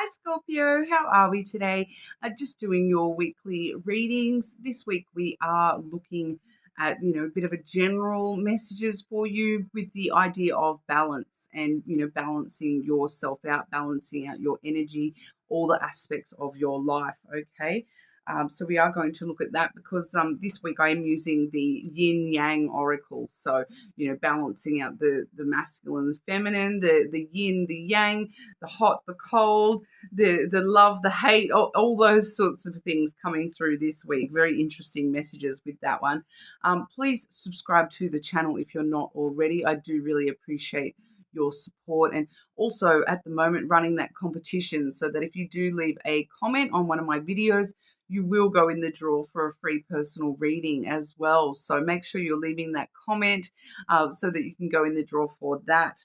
Hi Scorpio, how are we today? Just doing your weekly readings. This week we are looking at, a bit of a general messages for you with the idea of balance and, balancing yourself out, balancing out your energy, all the aspects of your life, okay? So we are going to look at that because this week I am using the yin yang oracle. So, balancing out the masculine, the feminine, the yin, the yang, the hot, the cold, the love, the hate, all those sorts of things coming through this week. Very interesting messages with that one. Please subscribe to the channel if you're not already. I do really appreciate your support, and also at the moment running that competition so that if you do leave a comment on one of my videos, you will go in the draw for a free personal reading as well. So make sure you're leaving that comment so that you can go in the draw for that.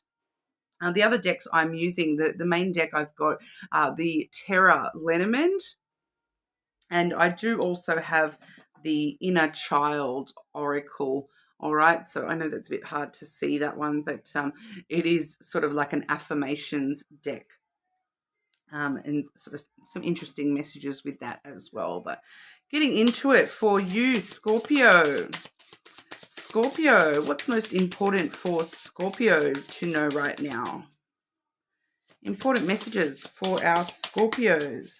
The other decks I'm using, the main deck I've got the Terra Lenormand, and I do also have the Inner Child Oracle. All right, so I know that's a bit hard to see that one, but it is sort of like an affirmations deck. And sort of some interesting messages with that as well. But getting into it for you, Scorpio. Scorpio, what's most important for Scorpio to know right now? Important messages for our Scorpios.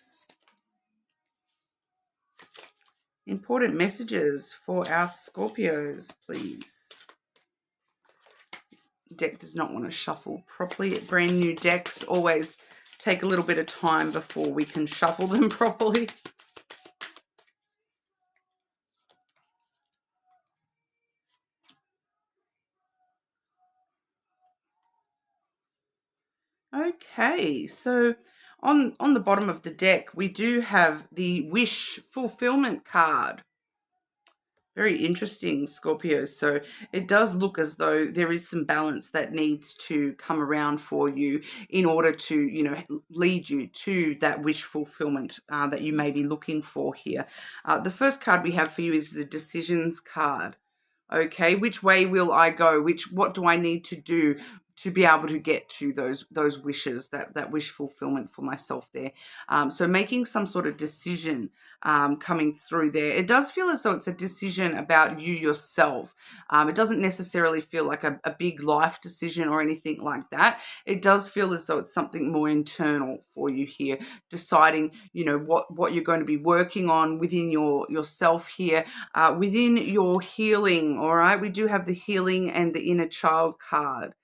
Important messages for our Scorpios, please. This deck does not want to shuffle properly. Brand new decks always take a little bit of time before we can shuffle them properly. Okay, so on the bottom of the deck, we do have the Wish Fulfillment card. Very interesting, Scorpio. So it does look as though there is some balance that needs to come around for you in order to, lead you to that wish fulfillment that you may be looking for here. The first card we have for you is the Decisions card. Okay, which way will I go? What do I need to do to be able to get to those wishes, that wish fulfillment for myself there? So making some sort of decision coming through there. It does feel as though it's a decision about you yourself. It doesn't necessarily feel like a big life decision or anything like that. It does feel as though it's something more internal for you here, deciding, what you're going to be working on within yourself here, within your healing. All right, we do have the healing and the inner child card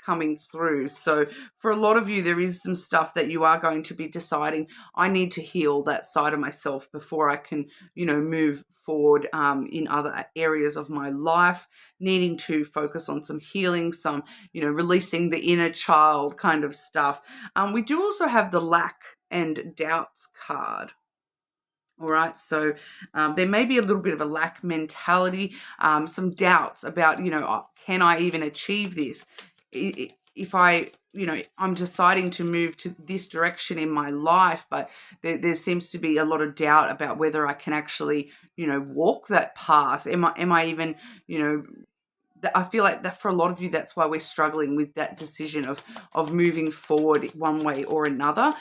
coming through. So for a lot of you, there is some stuff that you are going to be deciding, I need to heal that side of myself before I can, move forward in other areas of my life, needing to focus on some healing, some, releasing the inner child kind of stuff. We do also have the lack and doubts card. All right, so there may be a little bit of a lack mentality, some doubts about, can I even achieve this? If I'm deciding to move to this direction in my life, but there seems to be a lot of doubt about whether I can actually, walk that path. Am I even, I feel like that for a lot of you, that's why we're struggling with that decision of moving forward one way or another,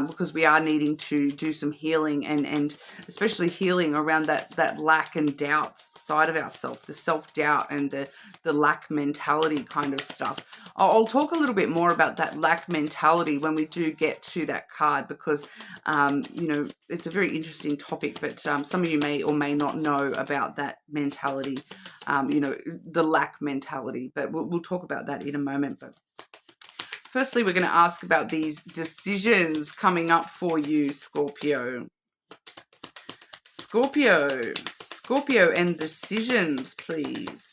because we are needing to do some healing and especially healing around that lack and doubts side of ourselves, the self-doubt and the lack mentality kind of stuff. I'll talk a little bit more about that lack mentality when we do get to that card, because it's a very interesting topic, but some of you may or may not know about that mentality, the lack mentality, but we'll talk about that in a moment. But firstly, we're going to ask about these decisions coming up for you, Scorpio. Scorpio and decisions, please.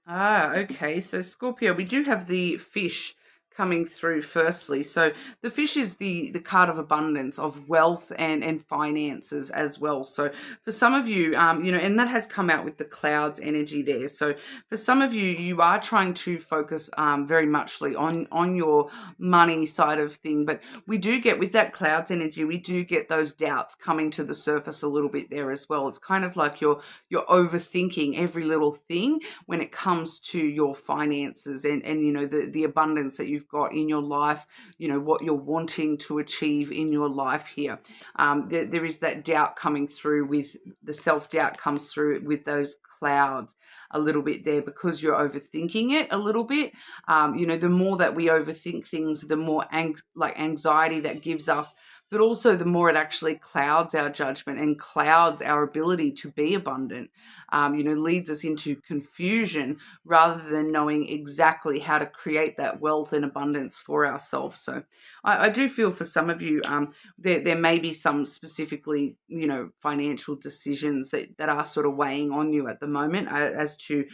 Okay, so Scorpio, we do have the Fish coming through firstly. So the fish is the card of abundance, of wealth and finances as well. So for some of you, and that has come out with the clouds energy there. So for some of you, you are trying to focus very muchly on your money side of thing. But we do get, with that clouds energy, we do get those doubts coming to the surface a little bit there as well. It's kind of like you're overthinking every little thing when it comes to your finances and the abundance that you've got in your life, what you're wanting to achieve in your life here. There is that doubt coming through, with the self-doubt comes through with those clouds a little bit there, because you're overthinking it a little bit. The more that we overthink things, the more anxiety that gives us, but also the more it actually clouds our judgment and clouds our ability to be abundant, leads us into confusion rather than knowing exactly how to create that wealth and abundance for ourselves. So I do feel for some of you, there may be some specifically, financial decisions that are sort of weighing on you at the moment, as to,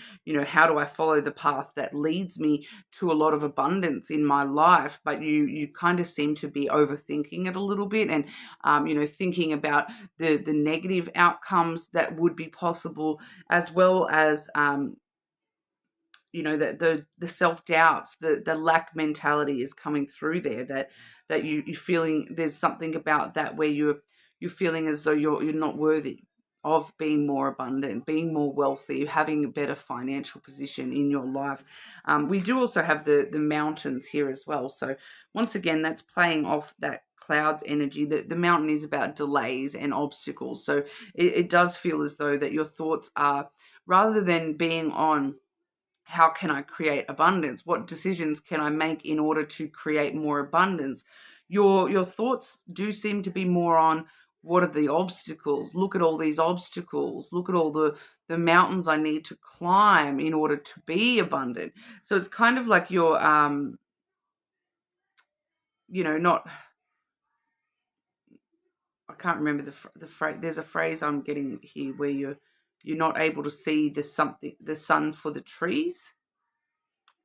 how do I follow the path that leads me to a lot of abundance in my life? But you kind of seem to be overthinking it a little bit, and thinking about the negative outcomes that would be possible, as well as that the self-doubts, the lack mentality is coming through there, that you're feeling there's something about that where you're feeling as though you're not worthy of being more abundant, being more wealthy, having a better financial position in your life. We do also have the mountains here as well. So once again, that's playing off that clouds energy. The mountain is about delays and obstacles. So it does feel as though that your thoughts are, rather than being on how can I create abundance, what decisions can I make in order to create more abundance, your thoughts do seem to be more on, what are the obstacles? Look at all these obstacles. Look at all the mountains I need to climb in order to be abundant. So it's kind of like you're, not, I can't remember the phrase. There's a phrase I'm getting here where you're not able to see the sun for the trees.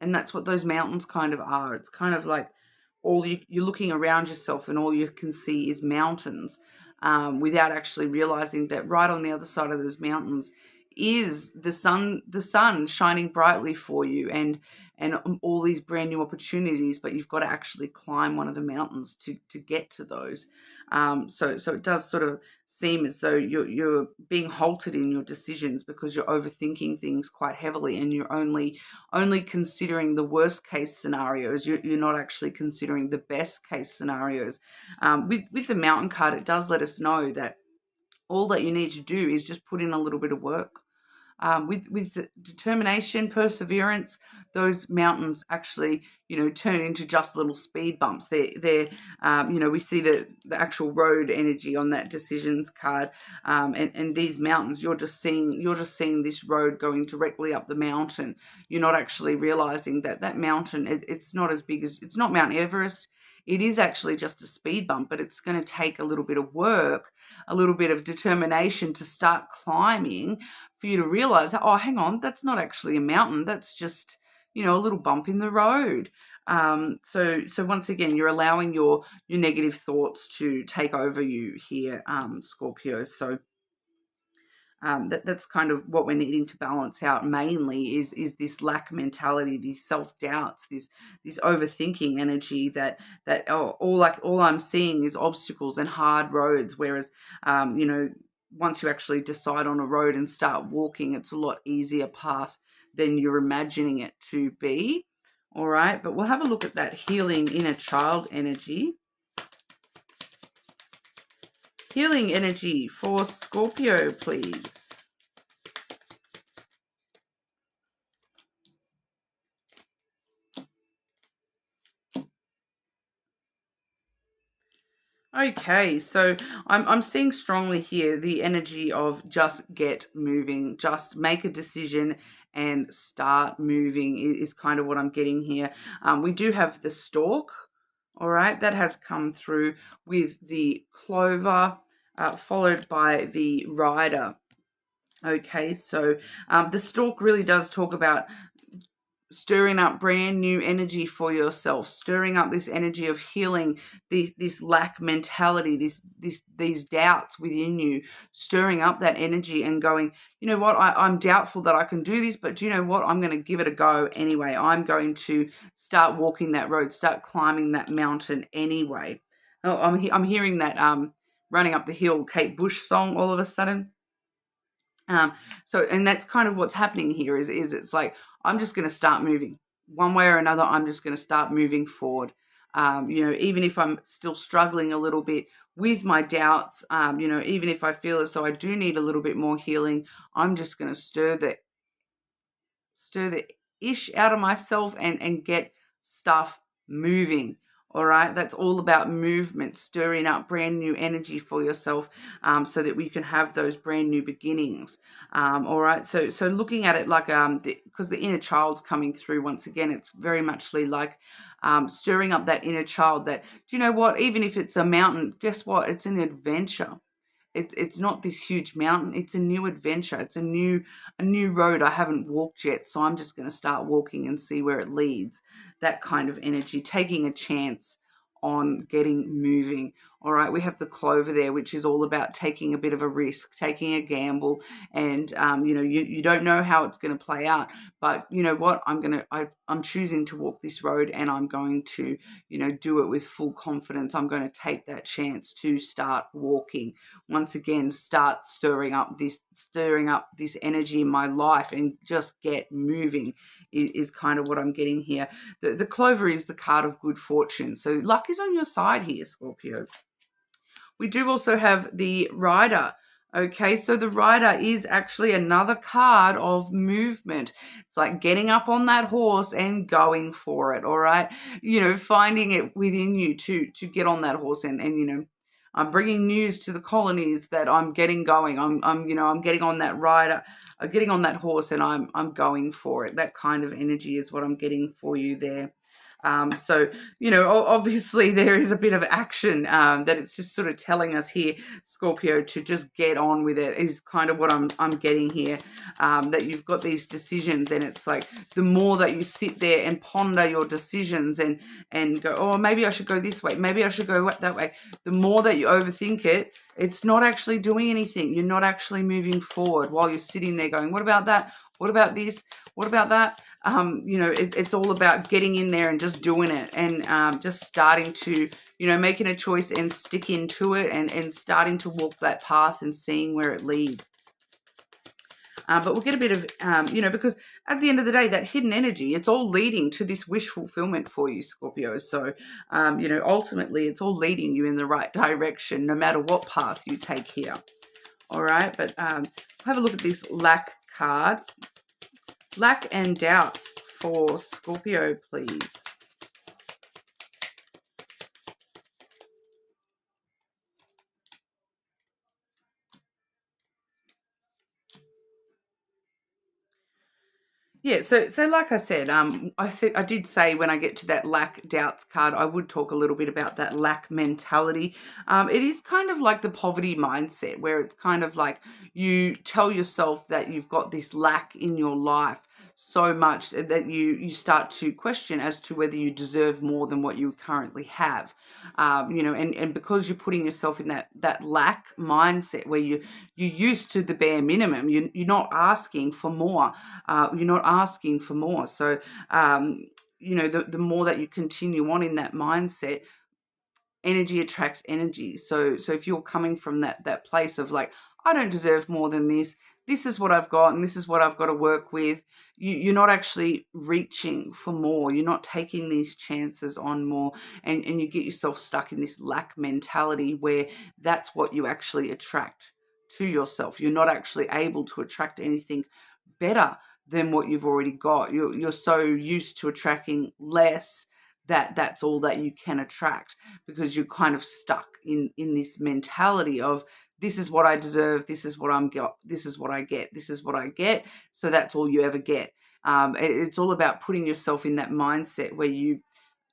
And that's what those mountains kind of are. It's kind of like you're looking around yourself and all you can see is mountains, without actually realizing that right on the other side of those mountains is the sun shining brightly for you, and all these brand new opportunities, but you've got to actually climb one of the mountains to get to those. So it does sort of seem as though you're being halted in your decisions because you're overthinking things quite heavily, and you're only considering the worst case scenarios. You're not actually considering the best case scenarios. With the mountain card, it does let us know that all that you need to do is just put in a little bit of work. With determination, perseverance, those mountains actually, turn into just little speed bumps. They're we see the actual road energy on that decisions card, and these mountains, you're just seeing this road going directly up the mountain. You're not actually realizing that mountain, it's not as big as, it's not Mount Everest. It is actually just a speed bump, but it's going to take a little bit of work, a little bit of determination to start climbing, for you to realize, oh, hang on, that's not actually a mountain. That's just, a little bump in the road. So once again, you're allowing your negative thoughts to take over you here, Scorpio. So that's kind of what we're needing to balance out mainly, is this lack mentality, these self-doubts, this overthinking energy that all I'm seeing is obstacles and hard roads, whereas once you actually decide on a road and start walking, it's a lot easier path than you're imagining it to be. All right, but we'll have a look at that healing inner child energy. Healing energy for Scorpio, please. Okay, so I'm seeing strongly here the energy of just get moving, just make a decision and start moving is kind of what I'm getting here. We do have the stork, all right, that has come through with the clover, followed by the rider. Okay, so the stork really does talk about stirring up brand new energy for yourself, stirring up this energy of healing, this lack mentality, these doubts within you, stirring up that energy and going, you know what, I'm doubtful that I can do this, but do you know what, I'm going to give it a go anyway. I'm going to start walking that road, start climbing that mountain anyway. Oh, I'm hearing that Running Up the Hill Kate Bush song all of a sudden. And that's kind of what's happening here is it's like, I'm just going to start moving one way or another. I'm just going to start moving forward. Even if I'm still struggling a little bit with my doubts, even if I feel as though I do need a little bit more healing, I'm just going to stir the ish out of myself and get stuff moving. All right, that's all about movement, stirring up brand new energy for yourself, so that we can have those brand new beginnings. All right, so looking at it like because the inner child's coming through once again, it's very muchly like stirring up that inner child. That, do you know what? Even if it's a mountain, guess what? It's an adventure. It's not this huge mountain. It's a new adventure. It's a new road I haven't walked yet. So I'm just going to start walking and see where it leads. That kind of energy, taking a chance on getting moving. All right, we have the Clover there, which is all about taking a bit of a risk, taking a gamble, and you don't know how it's going to play out, but you know what, I'm choosing to walk this road, and I'm going to do it with full confidence. I'm going to take that chance to start walking once again, start stirring up this energy in my life and just get moving is kind of what I'm getting here. The Clover is the card of good fortune, so luck is on your side here, Scorpio. We do also have the Rider. Okay, so the Rider is actually another card of movement. It's like getting up on that horse and going for it, all right? Finding it within you to get on that horse and I'm bringing news to the colonies that I'm getting going. I'm getting on that rider, getting on that horse, and I'm going for it. That kind of energy is what I'm getting for you there. Obviously there is a bit of action that it's just sort of telling us here, Scorpio, to just get on with it is kind of what I'm getting here, that you've got these decisions, and it's like the more that you sit there and ponder your decisions and go, oh, maybe I should go this way, maybe I should go that way, the more that you overthink it, it's not actually doing anything. You're not actually moving forward while you're sitting there going, what about that? What about this? What about that? It's all about getting in there and just doing it, and just starting to, making a choice and sticking to it, and starting to walk that path and seeing where it leads. But we'll get a bit of, because at the end of the day, that hidden energy, it's all leading to this wish fulfillment for you, Scorpio. So, ultimately, it's all leading you in the right direction, no matter what path you take here. All right, but have a look at this lack card. Lack and doubts for Scorpio, please. Yeah, so like I said, I did say when I get to that lack doubts card, I would talk a little bit about that lack mentality. It is kind of like the poverty mindset, where it's kind of like you tell yourself that you've got this lack in your life so much that you start to question as to whether you deserve more than what you currently have. And because you're putting yourself in that lack mindset where you're used to the bare minimum, you're not asking for more. So, the more that you continue on in that mindset, energy attracts energy. So if you're coming from that place of like, I don't deserve more than this, this is what I've got and this is what I've got to work with, you're not actually reaching for more. You're not taking these chances on more, and you get yourself stuck in this lack mentality where that's what you actually attract to yourself. You're not actually able to attract anything better than what you've already got. You're so used to attracting less that's all that you can attract, because you're kind of stuck in this mentality of, this is what I deserve, this is what this is what I get, so that's all you ever get. It's all about putting yourself in that mindset where you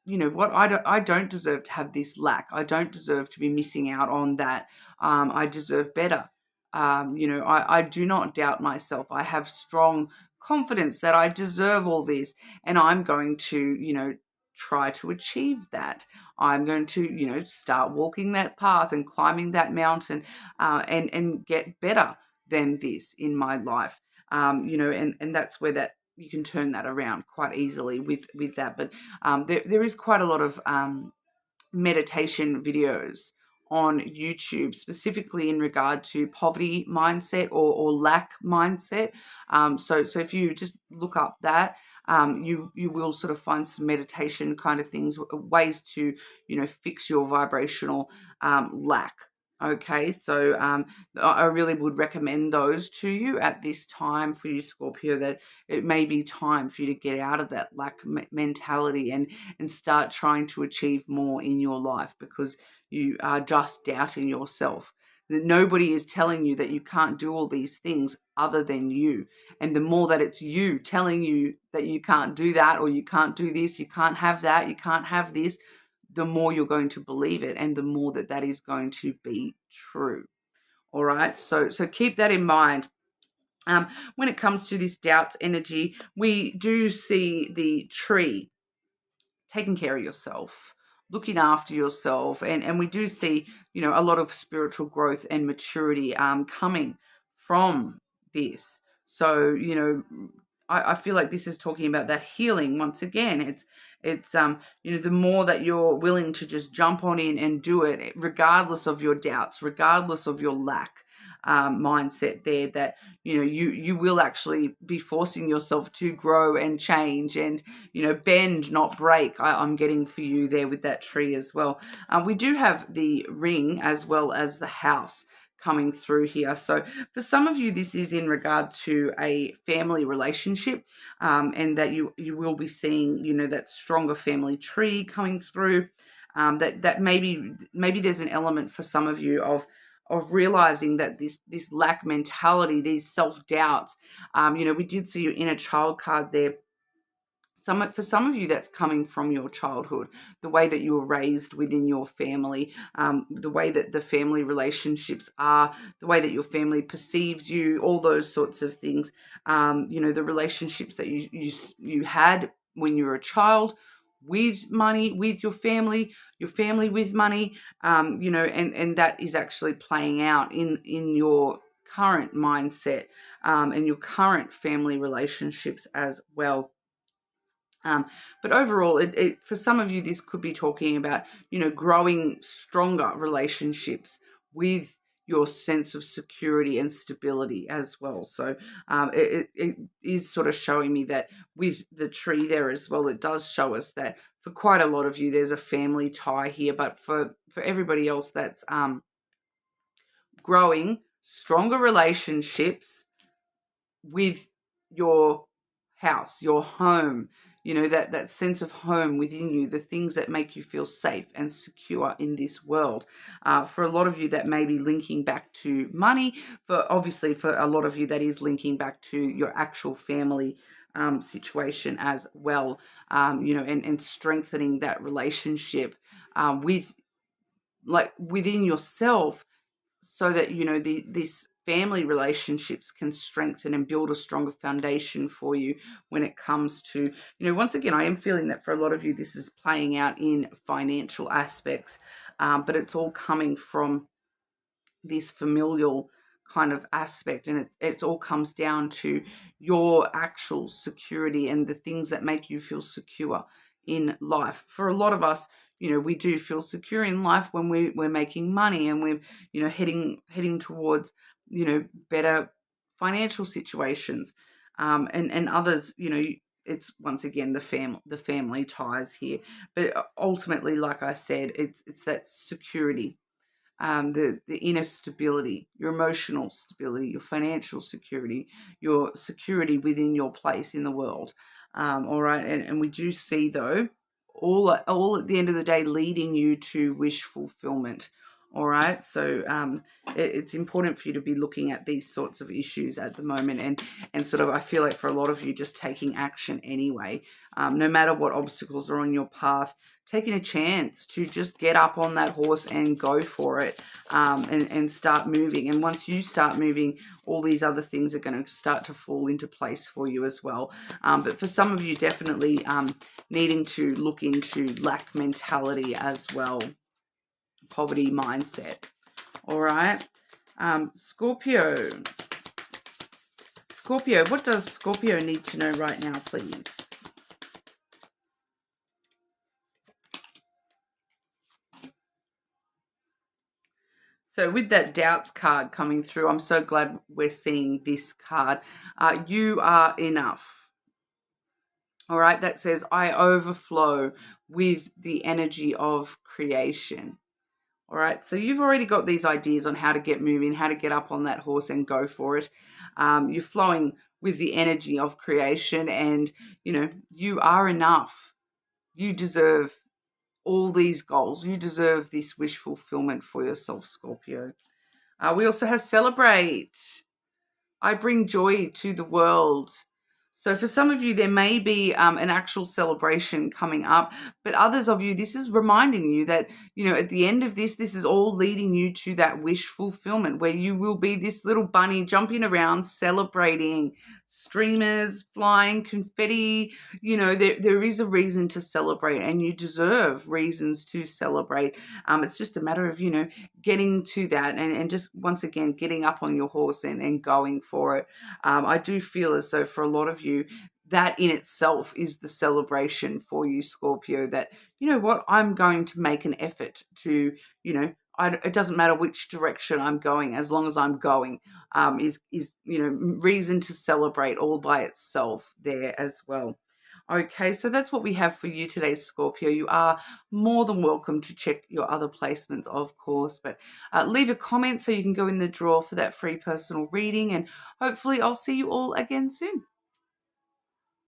know what, I don't deserve to have this lack. I don't deserve to be missing out on that. I deserve better. I do not doubt myself. I have strong confidence that I deserve all this, and I'm going to, try to achieve that. I'm going to, start walking that path and climbing that mountain, and get better than this in my life. And that's where that you can turn that around quite easily with that. But there is quite a lot of meditation videos on YouTube, specifically in regard to poverty mindset or lack mindset. So if you just look up that, you will sort of find some meditation kind of things, ways to fix your vibrational lack. Okay, so I really would recommend those to you at this time for you, Scorpio, that it may be time for you to get out of that lack mentality and start trying to achieve more in your life, because you are just doubting yourself. That nobody is telling you that you can't do all these things other than you. And the more that it's you telling you that you can't do that, or you can't do this, you can't have that, you can't have this, the more you're going to believe it, and the more that is going to be true. All right, so keep that in mind. When it comes to this doubts energy, we do see the tree taking care of yourself, looking after yourself, and we do see a lot of spiritual growth and maturity coming from this. So I feel like this is talking about that healing once again. It's the more that you're willing to just jump on in and do it, regardless of your doubts, regardless of your lack mindset there, that you will actually be forcing yourself to grow and change and bend, not break. I'm getting for you there with that tree as well. We do have the ring as well as the house coming through here. So for some of you, this is in regard to a family relationship, and that you will be seeing that stronger family tree coming through. That maybe there's an element for some of you of realizing that this lack mentality, these self-doubts, we did see your inner child card there. For some of you, that's coming from your childhood, the way that you were raised within your family, the way that the family relationships are, the way that your family perceives you, all those sorts of things. The relationships that you had when you were a child, with money, with your family with money, and that is actually playing out in your current mindset, and your current family relationships as well. But overall, for some of you, this could be talking about, growing stronger relationships with your sense of security and stability as well. So it is sort of showing me that with the tree there as well, it does show us that for quite a lot of you, there's a family tie here. But for everybody else, that's growing stronger relationships with your house, your home, that sense of home within you, the things that make you feel safe and secure in this world. For a lot of you, that may be linking back to money. Obviously, for a lot of you, that is linking back to your actual family situation as well, and strengthening that relationship within yourself, so that these family relationships can strengthen and build a stronger foundation for you when it comes to, once again, I am feeling that for a lot of you, this is playing out in financial aspects, but it's all coming from this familial kind of aspect, and it all comes down to your actual security and the things that make you feel secure in life. For a lot of us, we do feel secure in life when we're making money and we're heading towards better financial situations, and others, it's once again the family ties here. But ultimately, like I said, it's that security, the inner stability, your emotional stability, your financial security, your security within your place in the world. All right, and we do see, though, all at the end of the day leading you to wish fulfillment. All right, so it's important for you to be looking at these sorts of issues at the moment, and sort of, I feel like for a lot of you, just taking action anyway, no matter what obstacles are on your path, taking a chance to just get up on that horse and go for it, and start moving. And once you start moving, all these other things are going to start to fall into place for you as well. But for some of you, definitely needing to look into lack mentality as well. Poverty mindset. All right. Scorpio. Scorpio, what does Scorpio need to know right now, please? So with that doubts card coming through, I'm so glad we're seeing this card. You are enough. All right. That says, I overflow with the energy of creation. All right, so you've already got these ideas on how to get moving, how to get up on that horse and go for it. You're flowing with the energy of creation, and, you are enough. You deserve all these goals. You deserve this wish fulfillment for yourself, Scorpio. We also have celebrate. I bring joy to the world. So for some of you, there may be an actual celebration coming up, but others of you, this is reminding you that, at the end of this is all leading you to that wish fulfillment, where you will be this little bunny jumping around, celebrating, streamers flying, confetti. There is a reason to celebrate, and you deserve reasons to celebrate. It's just a matter of, getting to that, and just, once again, getting up on your horse and going for it. I do feel as though for a lot of you, that in itself is the celebration for you, Scorpio, that, I'm going to make an effort to, it doesn't matter which direction I'm going, as long as I'm going, is reason to celebrate all by itself there as well. Okay, so that's what we have for you today, Scorpio. You are more than welcome to check your other placements, of course, but leave a comment so you can go in the draw for that free personal reading, and hopefully I'll see you all again soon.